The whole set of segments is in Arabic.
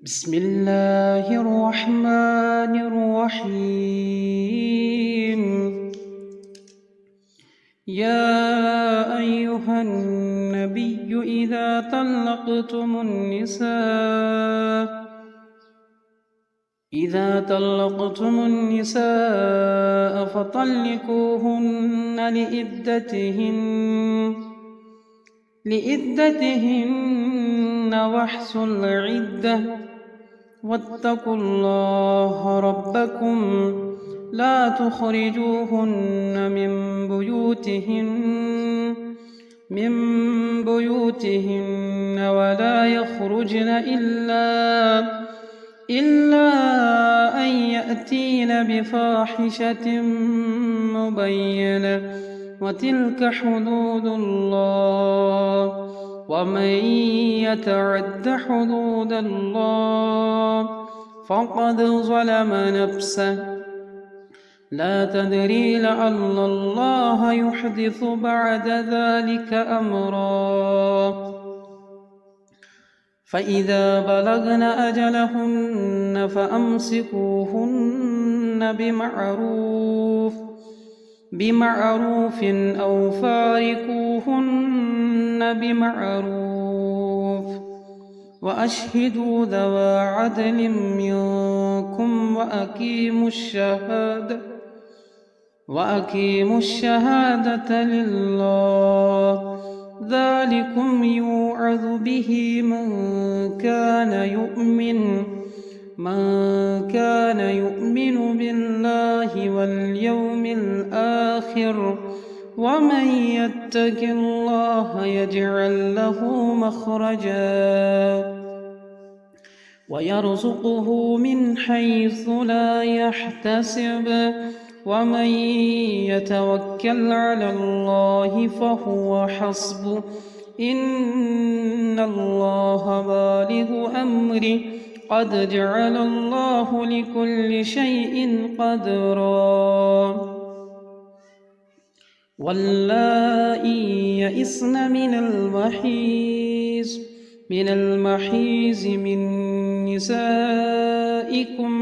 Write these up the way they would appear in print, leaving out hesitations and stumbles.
بسم الله الرحمن الرحيم. يا أيها النبي إذا طلقتم النساء فطلقوهن لعدتهن واحصوا العدة واتقوا الله ربكم لا تخرجوهن من بيوتهن ولا يخرجن إلا أن يأتين بفاحشة مبينة وتلك حدود الله ومن يتعد حدود الله فقد ظلم نفسه لا تدري لعل الله يحدث بعد ذلك أمرا. فإذا بلغن أجلهن فأمسكوهن بمعروف أو فارقوهن بمعروف وأشهدوا ذوى عدل منكم وأقيموا الشهادة لله ذلكم يوعظ به من كان يؤمن بالله واليوم الآخر ومن يتق الله يجعل له مخرجا ويرزقه من حيث لا يحتسب ومن يتوكل على الله فهو حسبه إن الله بالغ أمره قد جعل الله لكل شيء قدرا. واللائي يئسن من المحيض من نسائكم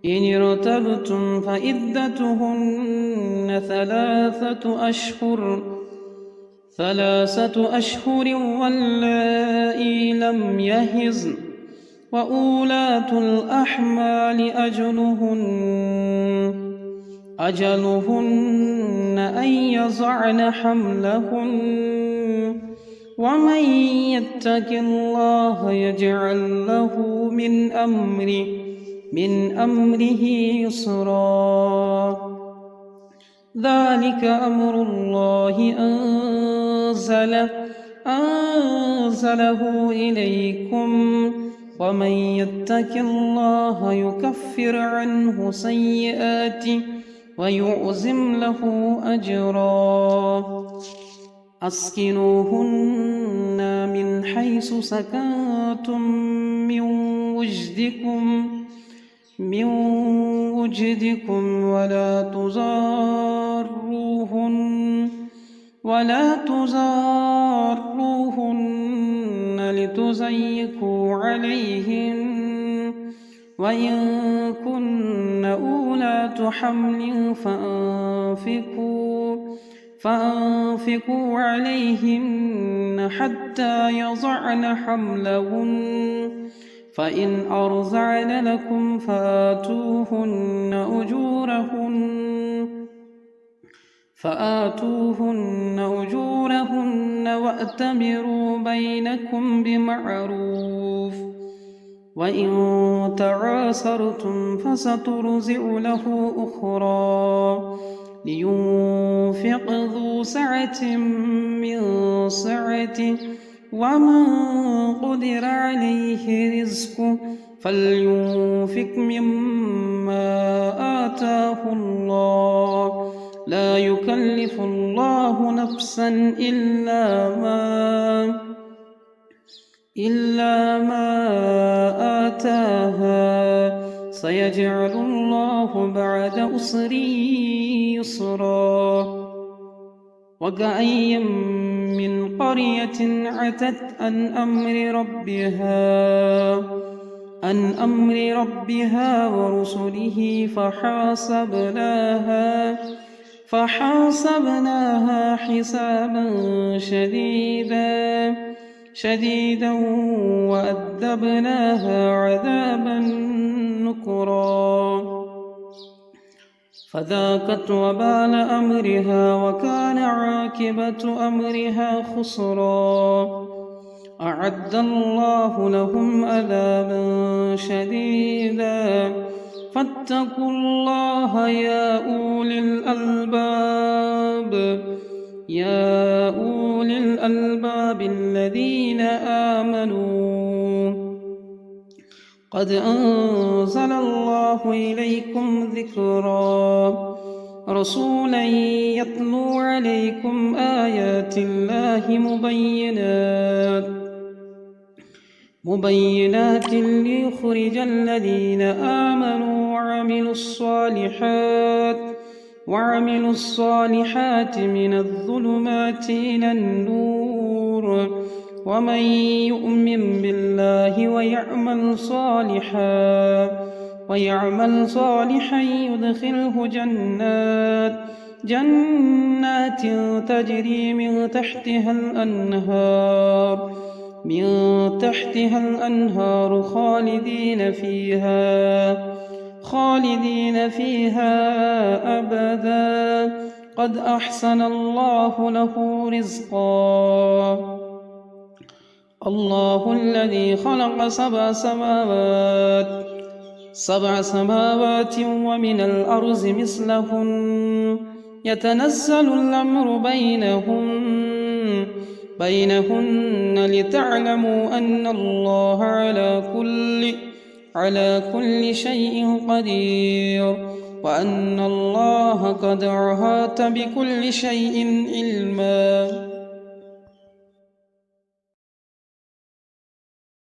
إن ارتبتم فعدتهن ثلاثة أشهر واللائي لم يحضن وأولاة الأحمال أجلهن أن يضعن حملهن ومن يتق الله يجعل له من أمره يسرا. ذلك أمر الله أنزله إليكم ومن يتق الله يكفر عنه سيئاته ويعظم له أجرا. أسكنوهن من حيث سكنتم من وجدكم ولا تضاروهن لتضيقوا عليهن وإن كن أولاة حمل فأنفقوا عليهن حتى يضعن حملهن فإن أرضعن لكم فآتوهن أجورهن وأتمروا بينكم بمعروف وإن تعاسرتم فسترضع له أخرى لينفق ذو سعة من سعته ومن قدر عليه رزقه فلينفق مما آتاه الله لا يكلف الله نفسا إلا ما آتاها سيجعل الله بعد عسر يسرا. وكأين من قرية عتت عن أمر ربها ورسله فحاسبناها حسابا شديدا وأذبناها عذابا نكرا فذاقت وبال أمرها وكان عاقبة أمرها خسرا أعد الله لهم عذابا شديدا فاتقوا الله يا أولي الألباب الذين آمنوا قد أنزل الله إليكم ذكرا رسولا يتلو عليكم آيات الله مبينات ليخرج الذين آمنوا وعملوا الصالحات من الظلمات إلى النور ومن يؤمن بالله ويعمل صالحا يدخله جنات تجري من تحتها الأنهار خالدين فيها أبدا قد أحسن الله له رزقا الله الذي خلق سبع سماوات ومن الأرض مثلهن يتنزل الأمر بينهن لتعلموا أن الله على كل شيء قدير وأن الله قد أحاط بكل شيء علما